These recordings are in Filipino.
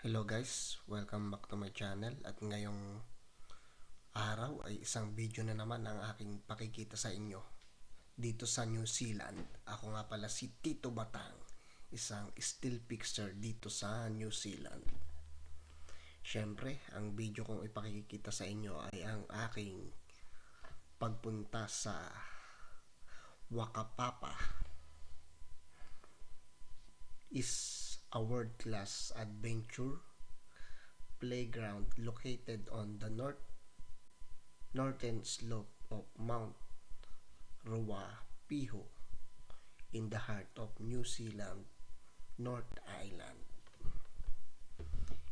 Hello guys, welcome back to my channel at ngayong araw ay isang video na naman ang aking pakikita sa inyo dito sa New Zealand. Ako nga pala si Tito Batang, isang still fixer dito sa New Zealand. Siyempre, ang video kong ipakikita sa inyo ay ang aking pagpunta sa Wakapapa is a world-class adventure playground located on the northern slope of Mount Ruapehu in the heart of New Zealand, North Island.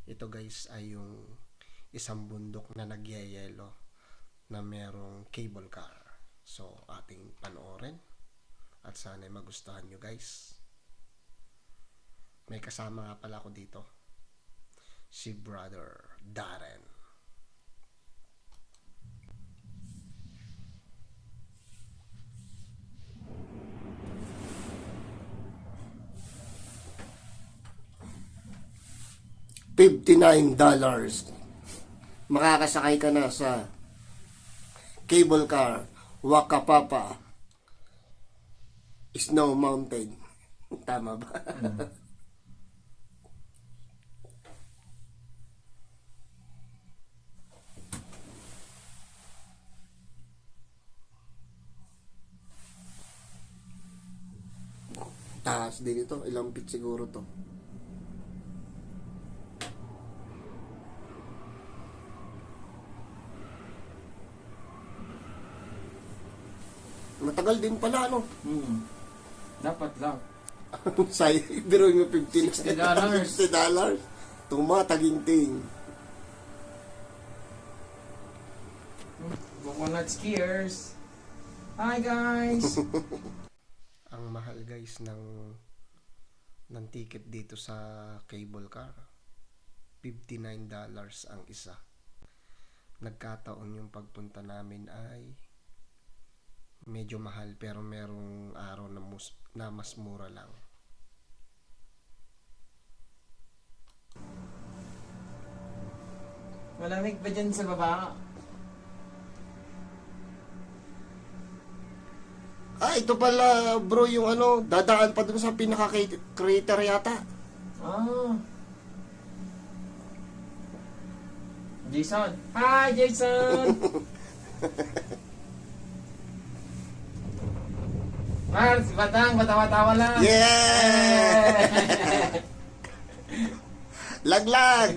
Ito guys ay yung isang bundok na nagyayelo na merong cable car. So ating panoorin at sana magustuhan nyo guys. May kasama nga pala ako dito, si Brother Darren. $59. Makakasakay ka na sa cable car, Wakapapa, Snow Mountain. Tama ba? Taas din ito. Ilang feet siguro to. Matagal din pala, ano? Dapat lang. Say, biro mo $50. $60. Tumataginting. Coconut skiers. Hi guys! Ang mahal guys ng ticket dito sa cable car. $59 ang isa. Nagkataon yung pagpunta namin ay medyo mahal pero merong araw na mas mura lang. Malamig pa dyan sa baba. Ito pala bro yung ano, dadaan pa dun sa pinaka-crater yata. Jason. Hi Jason! Mars, Batang, batawa-tawa lang. Yeah! Laglag!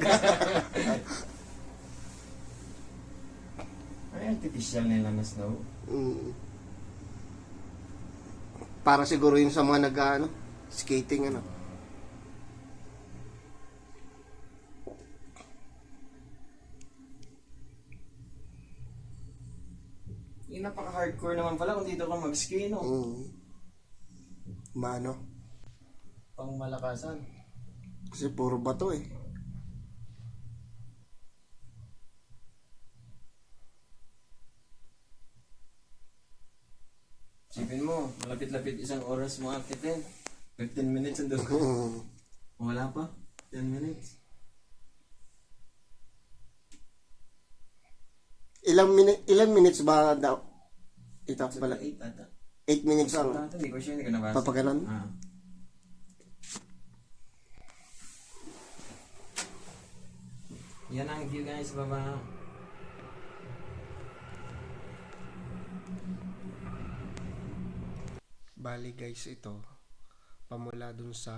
Ay, artificial nila na snow. Para siguro yun sa mga skating ano. Yung napaka-hardcore naman pala kung dito ka mag-ski, no? Mano? Pang malakasan. Kasi puro bato eh. Sipin mo, malapit-lapit isang oras mo akitin. 15 minutes ang doon. Wala pa. 10 minutes. Ilan minutes ba daw? Ito pala. 8 ata. 8 minutes ang Hindi ko siya, hindi ko nabasa. papaganon. Yan ang view guys, baba. Bali guys, ito pamula dun sa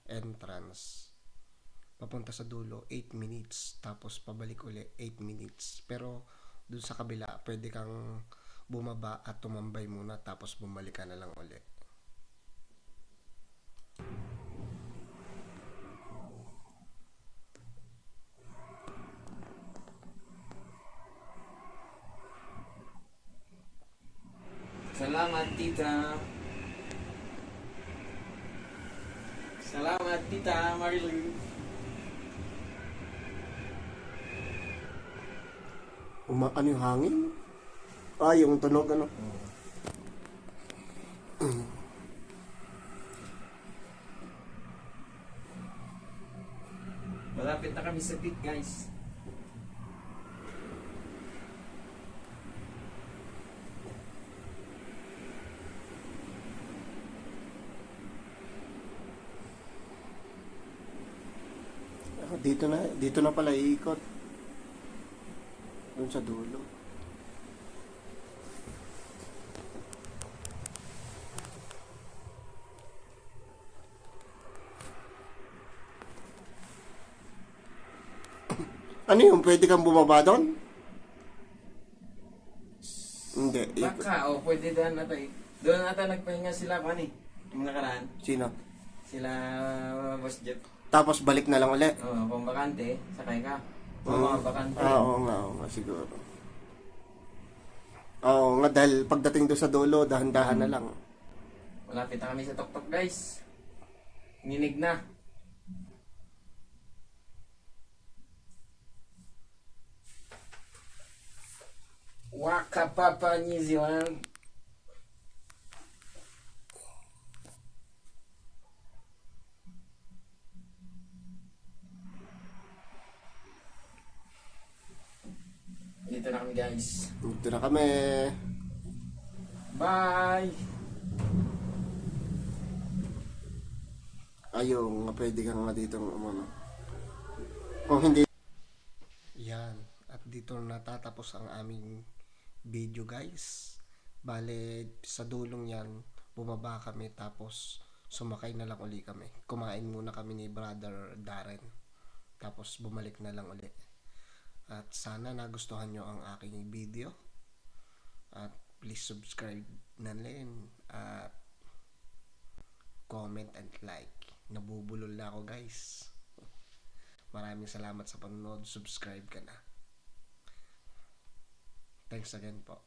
entrance papunta sa dulo 8 minutes, tapos pabalik uli 8 minutes. Pero dun sa kabila pwede kang bumaba at tumambay muna tapos bumalik ka na lang uli. Salamat tita. Salamat tita Marilu. Ano yung hangin? Yung tunog ano? Malapit na kami sa peak, guys. Dito na pala iikot. Doon sa dulo. Ano yun? Pwede kang bumaba doon? Hindi. Baka, pwede doon natin. Doon natin nagpahinga sila, kung ano eh. Yung nakaraan. Sino? Sila, Boss Jeff. Tapos balik na lang ulit. Oo, kung bakante, sakay ka. Kung mga bakante. Oo nga, siguro. Oo nga, dahil pagdating doon sa dulo, dahan-dahan na lang. Malapit na kami sa tuktok, guys. Ninig na. Waka Papa New Zealand. Dito na kami, guys. Dito na kami. Bye! Ayun, nga pwede ka nga dito umano. Kung hindi... Yan. At dito natatapos ang aming video, guys. Bale, sa dulong yan, bumaba kami tapos sumakay na lang uli kami. Kumain muna kami ni Brother Darren. Tapos bumalik na lang uli. At sana nagustuhan nyo ang aking video. At please subscribe na rin. At comment and like. Nabubulol na ako, guys. Maraming salamat sa panonood. Subscribe ka na. Thanks again po.